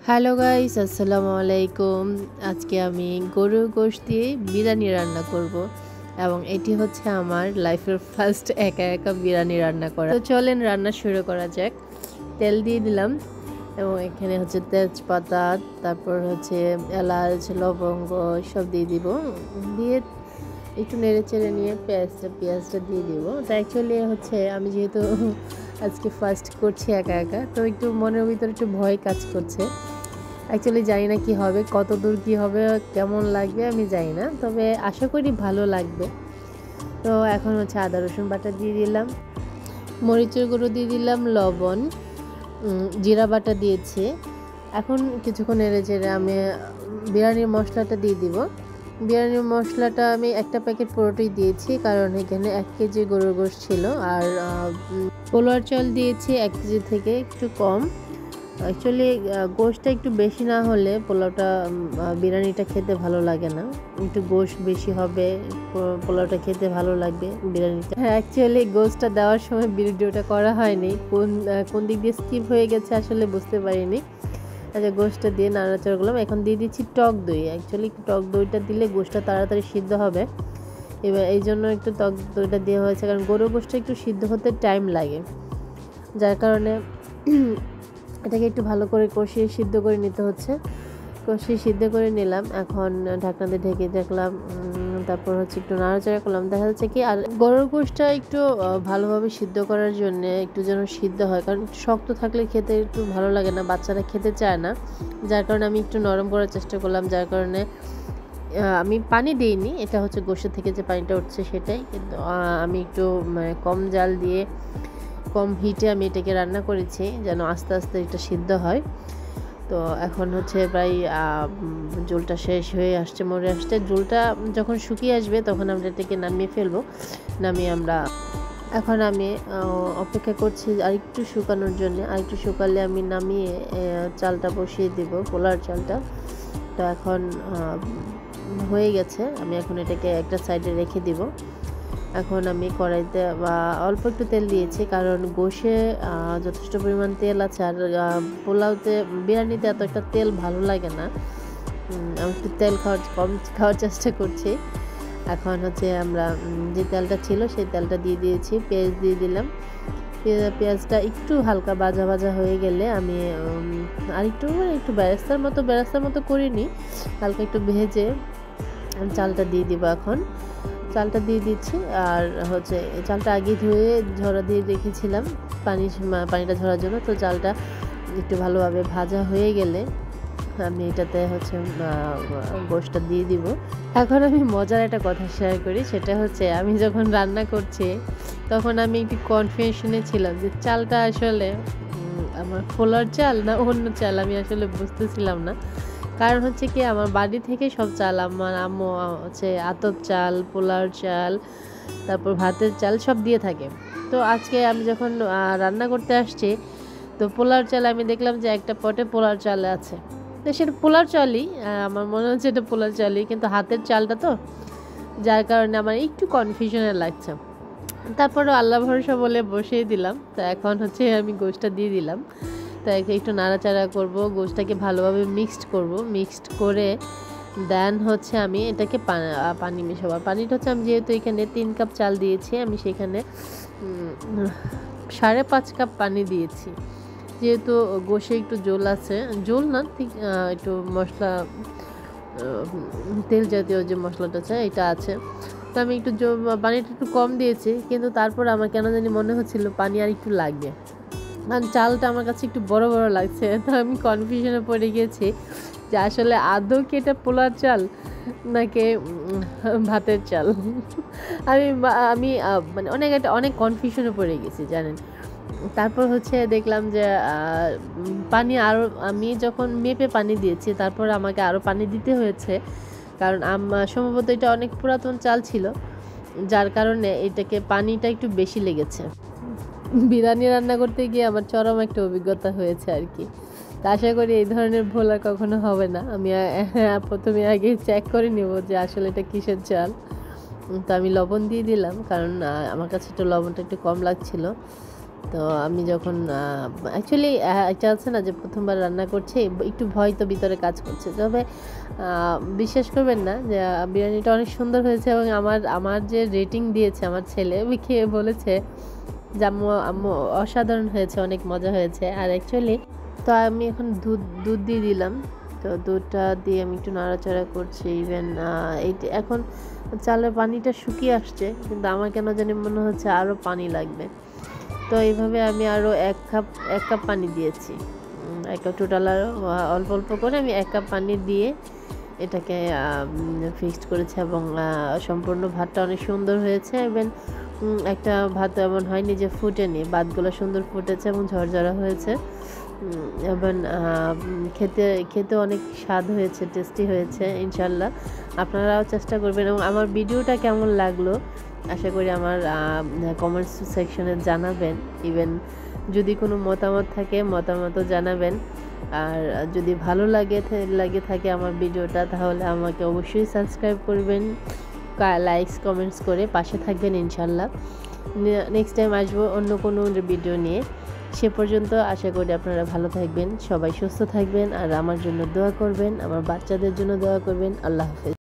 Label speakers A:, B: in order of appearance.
A: Hello guys, আসসালামু আলাইকুম। আজকে আমি গরুর গোশত দিয়ে বিরিয়ানি রান্না করব এবং এটি হচ্ছে আমার লাইফের ফার্স্ট একা একা বিরিয়ানি রান্না করা। তো চলেন রান্না শুরু করা যাক। তেল দিয়ে দিলাম এবং এখানে হচ্ছে তেজপাতা, তারপর হচ্ছে এলাচ, লবঙ্গ সব দিয়ে দিব। দিয়ে একটু নেড়ে চেড়ে নিয়ে পেঁয়াজটা দিয়ে দিব। তো অ্যাকচুয়ালি হচ্ছে আমি যেহেতু আজকে ফার্স্ট করছি একা একা, তো একটু মনের ভিতরে একটু ভয় কাজ করছে। অ্যাকচুয়ালি জানি না কি হবে, কত দূর কী হবে, কেমন লাগবে আমি জানি না, তবে আশা করি ভালো লাগবে। তো এখন হচ্ছে আদা রসুন বাটা দিয়ে দিলাম, মরিচের গুঁড়ো দিয়ে দিলাম, লবণ, জিরা বাটা দিয়েছি। এখন কিছুক্ষণ নেড়ে চেড়ে আমি বিরিয়ানির মশলাটা দিয়ে দিব। বিরিয়ানির মশলাটা আমি একটা প্যাকেট পুরোটাই দিয়েছি, কারণ এখানে 1 কেজি গরুর গোশত ছিল আর পোলার চাল দিয়েছি 1 কেজি থেকে একটু কম। অ্যাকচুয়ালি গোশতটা একটু বেশি না হলে পোলাওটা বিরিয়ানিটা খেতে ভালো লাগে না। একটু গোশত বেশি হবে, পোলাওটা খেতে ভালো লাগবে বিরিয়ানিটা। হ্যাঁ, অ্যাকচুয়ালি গোশতটা দেওয়ার সময় ভিডিওটা করা হয়নি, কোন দিক দিয়ে স্কিপ হয়ে গেছে আসলে বুঝতে পারিনি। আচ্ছা, গোশতটা দিয়ে নাড়াচাড়া করলাম। এখন দিয়ে দিচ্ছি টক দই। অ্যাকচুয়ালি টক দইটা দিলে গোশতটা তাড়াতাড়ি সিদ্ধ হবে, এবার এই জন্য একটু টক দইটা দেওয়া হয়েছে, কারণ গরুর গোশতটা একটু সিদ্ধ হতে টাইম লাগে, যার কারণে এটাকে একটু ভালো করে কষিয়ে সিদ্ধ করে নিতে হচ্ছে। কষিয়ে সিদ্ধ করে নিলাম, এখন ঢাকনা দিয়ে ঢেকে দেখলাম, তারপর হচ্ছে একটু নাড়াচাড়া করলাম। দেখা যাচ্ছে কি, আর গরুর গোশতটা একটু ভালোভাবে সিদ্ধ করার জন্য একটু যেন সিদ্ধ হয়, কারণ শক্ত থাকলে খেতে একটু ভালো লাগে না, বাচ্চারা খেতে চায় না, যার কারণে আমি একটু নরম করার চেষ্টা করলাম। যার কারণে আমি পানি দিইনি, এটা হচ্ছে গোশত থেকে যে পানিটা উঠছে সেটাই, কিন্তু আমি একটু কম জাল দিয়ে কম হিটে আমি এটাকে রান্না করেছি যেন আস্তে আস্তে এটা সিদ্ধ হয়। তো এখন হচ্ছে প্রায় ঝোলটা শেষ হয়ে আসছে, মরে আসছে। ঝোলটা যখন শুকিয়ে আসবে তখন আমরা এটাকে নামিয়ে ফেলবো। নামিয়ে এখন আমি অপেক্ষা করছি আরেকটু শুকানোর জন্য। আরেকটু শুকালে আমি নামিয়ে চালটা বসিয়ে দেব, পোলার চালটা। তো এখন হয়ে গেছে, আমি এখন এটাকে একটা সাইডে রেখে দিব। এখন আমি কড়াইতে অল্প একটু তেল দিয়েছি, কারণ গোশে যথেষ্ট পরিমাণ তেল আছে, আর পোলাওতে বিরিয়ানিতে এত একটা তেল ভালো লাগে না। আমি একটু তেল কম খাওয়ার চেষ্টা করছি। এখন হচ্ছে আমরা যে তেলটা ছিল সেই তেলটা দিয়ে দিয়েছি, পেঁয়াজ দিয়ে দিলাম। পেঁয়াজটা একটু হালকা ভাজা ভাজা হয়ে গেলে আমি আর একটু বেরেস্তার মতো করিনি, হালকা একটু ভেজে চালটা দিয়ে দিব। এখন চালটা দিয়ে দিচ্ছি, আর হচ্ছে চালটা আগে ধুয়ে ঝরা দিয়ে রেখেছিলাম পানিটা ঝরার জন্য। তো চালটা একটু ভালোভাবে ভাজা হয়ে গেলে আমি এটাতে হচ্ছে গোশতটা দিয়ে দিব। এখন আমি মজার একটা কথা শেয়ার করি, সেটা হচ্ছে আমি যখন রান্না করছি তখন আমি একটু কনফিউশনে ছিলাম যে চালটা আসলে আমার পোলার চাল না অন্য চাল, আমি আসলে বুঝতেছিলাম না। কারণ হচ্ছে কি, আমার বাড়ি থেকে সব চাল, আমার আম্মু হচ্ছে আতপ চাল, পোলার চাল, তারপর ভাতের চাল সব দিয়ে থাকে। তো আজকে আমি যখন রান্না করতে আসছি, তো পোলার চাল আমি দেখলাম যে একটা পটে পোলার চাল আছে। তো সেটা পোলার চালই, আমার মনে হচ্ছে এটা পোলার চালই, কিন্তু হাতের চালটা তো, যার কারণে আমার একটু কনফিউশনে লাগছে। তারপরেও আল্লাহ ভরসা বলে বসিয়ে দিলাম। তো এখন হচ্ছে আমি গোশতটা দিয়ে দিলাম। তো একটু নাড়াচাড়া করব, গোশতটাকে ভালোভাবে মিক্সড করে দেন হচ্ছে আমি এটাকে পানি মেশাবো। পানিটা হচ্ছে আমি যেহেতু এখানে 3 কাপ চাল দিয়েছি, আমি সেখানে 5.5 কাপ পানি দিয়েছি, যেহেতু গোশে একটু জল আছে, জল না ঠিক একটু মশলা, তেল জাতীয় যে মশলাটা আছে এটা আছে। তো আমি একটু পানিটা একটু কম দিয়েছি, কিন্তু তারপর আমার কেন জানি মনে হচ্ছিল পানি আর একটু লাগবে, কারণ চালটা আমার কাছে একটু বড় বড় লাগছে। তো আমি কনফিউশনে পড়ে গিয়েছি যে আসলে আদৌ কি এটা পোলার চাল নাকি ভাতের চাল। আমি আমি মানে অনেক কনফিউশনে পড়ে গেছি জানেন। তারপর হচ্ছে দেখলাম যে পানি আরও, আমি যখন মেপে পানি দিয়েছি তারপর আমাকে আরও পানি দিতে হয়েছে, কারণ সম্ভবত এটা অনেক পুরাতন চাল ছিল, যার কারণে এটাকে পানিটা একটু বেশি লেগেছে। বিরিয়ানি রান্না করতে গিয়ে আমার চরম একটা অভিজ্ঞতা হয়েছে আর কি। তা আশা করি এই ধরনের ভুল আর কখনো হবে না। আমি প্রথমে আগে চেক করে নেব যে আসলে এটা কিসের চাল। তো আমি লবণ দিয়ে দিলাম, কারণ আমার কাছে একটু লবণটা একটু কম লাগছিল। তো আমি যখন অ্যাকচুয়ালি একটা আছে না যে প্রথমবার রান্না করছি, একটু ভয় তো ভিতরে কাজ করছে। তবে বিশ্বাস করবেন না যে বিরিয়ানিটা অনেক সুন্দর হয়েছে, এবং আমার যে রেটিং দিয়েছে আমার ছেলে, ওই খেয়ে বলেছে যে আম্মু আম্মু অসাধারণ হয়েছে, অনেক মজা হয়েছে। আর অ্যাকচুয়ালি তো আমি এখন দুধ দিয়ে দিলাম। তো দুধটা দিয়ে আমি একটু নাড়াচাড়া করছি। ইভেন এখন চালের পানিটা শুকিয়ে আসছে, কিন্তু আমার কেন জানি মনে হচ্ছে আরও পানি লাগবে। তো এইভাবে আমি আরও এক কাপ পানি দিয়েছি। এক কাপ টোটাল আরও অল্প অল্প করে আমি 1 কাপ পানি দিয়ে এটাকে ফিক্সড করেছি, এবং সম্পূর্ণ ভাতটা অনেক সুন্দর হয়েছে। ইভেন একটা ভাত এমন হয়নি যে ফুটেনি, ভাতগুলো সুন্দর ফুটেছে এবং ঝরঝরা হয়েছে। এবং খেতে অনেক স্বাদ হয়েছে, টেস্টি হয়েছে। ইনশাল্লাহ আপনারাও চেষ্টা করবেন। এবং আমার ভিডিওটা কেমন লাগলো আশা করি আমার কমেন্টস সেকশনে জানাবেন। ইভেন যদি কোনো মতামত থাকে মতামতও জানাবেন। আর যদি ভালো লাগে থাকে আমার ভিডিওটা, তাহলে আমাকে অবশ্যই সাবস্ক্রাইব করবেন, লাইকস কমেন্টস করে পাশে থাকবেন। ইনশাল্লাহ নেক্সট টাইম আসবো অন্য কোনো ভিডিও নিয়ে। সে পর্যন্ত আশা করি আপনারা ভালো থাকবেন, সবাই সুস্থ থাকবেন, আর আমার জন্য দোয়া করবেন, আমার বাচ্চাদের জন্য দোয়া করবেন। আল্লাহ হাফেজ।